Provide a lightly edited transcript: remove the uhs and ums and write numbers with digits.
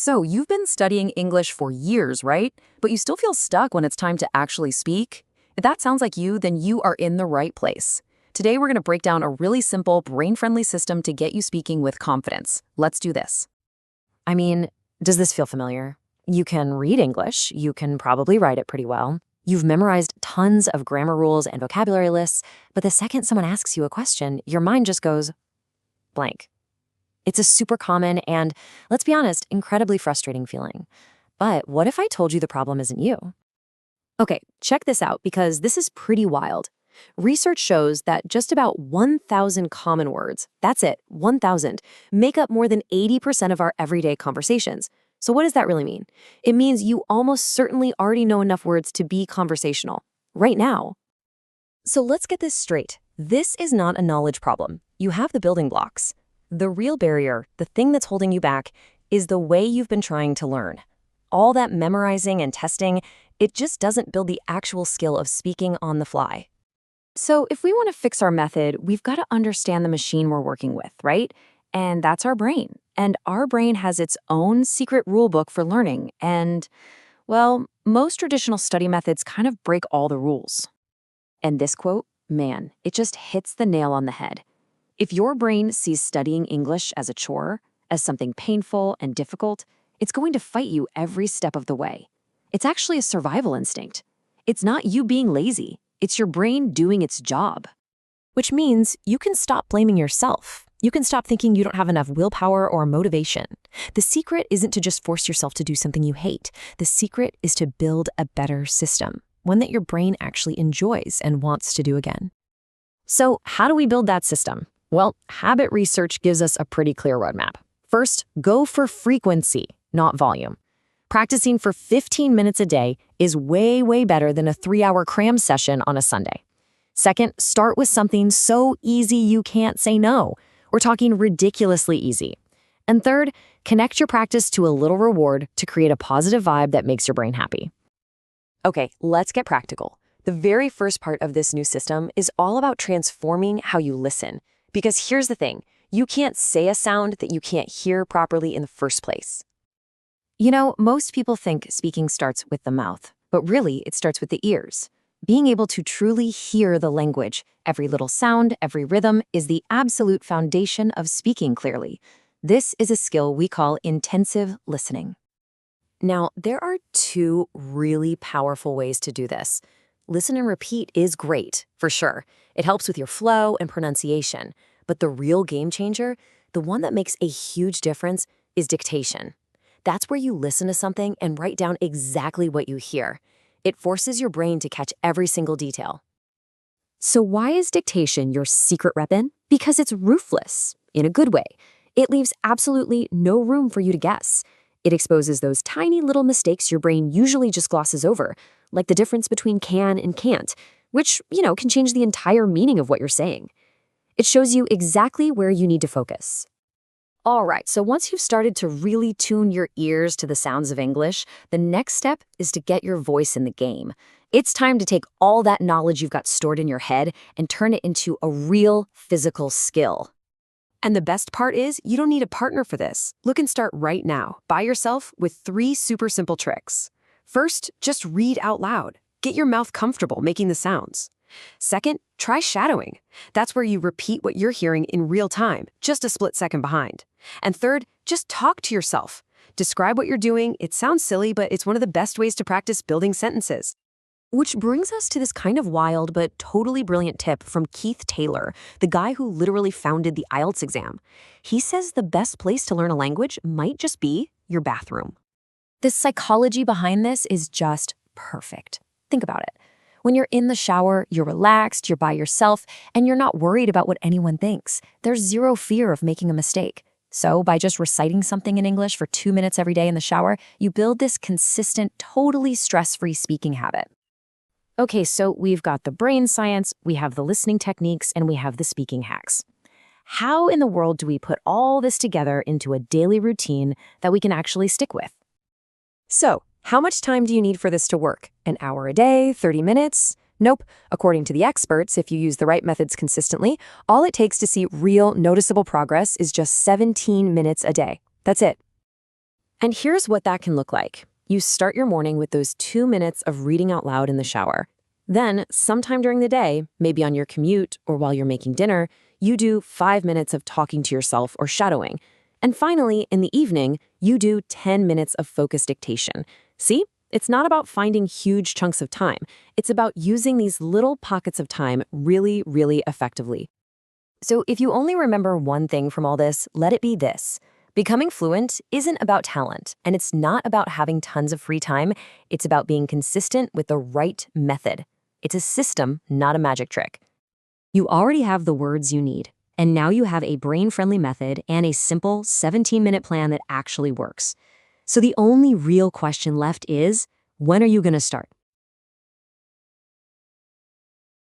So, you've been studying English for years, right? But you still feel stuck when it's time to actually speak? If that sounds like you, then you are in the right place. Today, we're going to break down a really simple, brain-friendly system to get you speaking with confidence. Let's do this. I mean, does this feel familiar? You can read English, you can probably write it pretty well. You've memorized tons of grammar rules and vocabulary lists, but the second someone asks you a question, your mind just goes blank. It's a super common and, let's be honest, incredibly frustrating feeling. But what if I told you the problem isn't you? Okay, check this out because this is pretty wild. Research shows that just about 1,000 common words, that's it, 1,000, make up more than 80% of our everyday conversations. So what does that really mean? It means you almost certainly already know enough words to be conversational, right now. So let's get this straight. This is not a knowledge problem. You have the building blocks. The real barrier, the thing that's holding you back, is the way you've been trying to learn. All that memorizing and testing, it just doesn't build the actual skill of speaking on the fly. So if we want to fix our method, we've got to understand the machine we're working with, right? And that's our brain. And our brain has its own secret rule book for learning. And, well, most traditional study methods kind of break all the rules. And this quote, man, it just hits the nail on the head. If your brain sees studying English as a chore, as something painful and difficult, it's going to fight you every step of the way. It's actually a survival instinct. It's not you being lazy. It's your brain doing its job. Which means you can stop blaming yourself. You can stop thinking you don't have enough willpower or motivation. The secret isn't to just force yourself to do something you hate. The secret is to build a better system, one that your brain actually enjoys and wants to do again. So how do we build that system? Well, habit research gives us a pretty clear roadmap. First, go for frequency, not volume. Practicing for 15 minutes a day is way, way better than a 3-hour cram session on a Sunday. Second, start with something so easy you can't say no. We're talking ridiculously easy. And third, connect your practice to a little reward to create a positive vibe that makes your brain happy. Okay, let's get practical. The very first part of this new system is all about transforming how you listen. Because here's the thing, you can't say a sound that you can't hear properly in the first place. You know, most people think speaking starts with the mouth, but really it starts with the ears. Being able to truly hear the language, every little sound, every rhythm, is the absolute foundation of speaking clearly. This is a skill we call intensive listening. Now, there are two really powerful ways to do this. Listen and repeat is great, for sure. It helps with your flow and pronunciation. But the real game changer, the one that makes a huge difference, is dictation. That's where you listen to something and write down exactly what you hear. It forces your brain to catch every single detail. So why is dictation your secret weapon? Because it's ruthless, in a good way. It leaves absolutely no room for you to guess. It exposes those tiny little mistakes your brain usually just glosses over, like the difference between can and can't, which, can change the entire meaning of what you're saying. It shows you exactly where you need to focus. All right, so once you've started to really tune your ears to the sounds of English, the next step is to get your voice in the game. It's time to take all that knowledge you've got stored in your head and turn it into a real physical skill. And the best part is, you don't need a partner for this. Look and start right now, by yourself, with 3 super simple tricks. First, just read out loud. Get your mouth comfortable making the sounds. Second, try shadowing. That's where you repeat what you're hearing in real time, just a split second behind. And third, just talk to yourself. Describe what you're doing. It sounds silly, but it's one of the best ways to practice building sentences. Which brings us to this kind of wild but totally brilliant tip from Keith Taylor, the guy who literally founded the IELTS exam. He says the best place to learn a language might just be your bathroom. The psychology behind this is just perfect. Think about it. When you're in the shower, you're relaxed, you're by yourself, and you're not worried about what anyone thinks. There's zero fear of making a mistake. So by just reciting something in English for 2 minutes every day in the shower, you build this consistent, totally stress-free speaking habit. Okay, so we've got the brain science, we have the listening techniques, and we have the speaking hacks. How in the world do we put all this together into a daily routine that we can actually stick with? So, how much time do you need for this to work? An hour a day? 30 minutes? Nope. According to the experts, if you use the right methods consistently, all it takes to see real, noticeable progress is just 17 minutes a day. That's it. And here's what that can look like. You start your morning with those 2 minutes of reading out loud in the shower. Then, sometime during the day, maybe on your commute or while you're making dinner, you do 5 minutes of talking to yourself or shadowing. And finally, in the evening, you do 10 minutes of focused dictation. See? It's not about finding huge chunks of time. It's about using these little pockets of time really, really effectively. So if you only remember one thing from all this, let it be this. Becoming fluent isn't about talent, and it's not about having tons of free time. It's about being consistent with the right method. It's a system, not a magic trick. You already have the words you need, and now you have a brain-friendly method and a simple 17-minute plan that actually works. So the only real question left is, when are you going to start?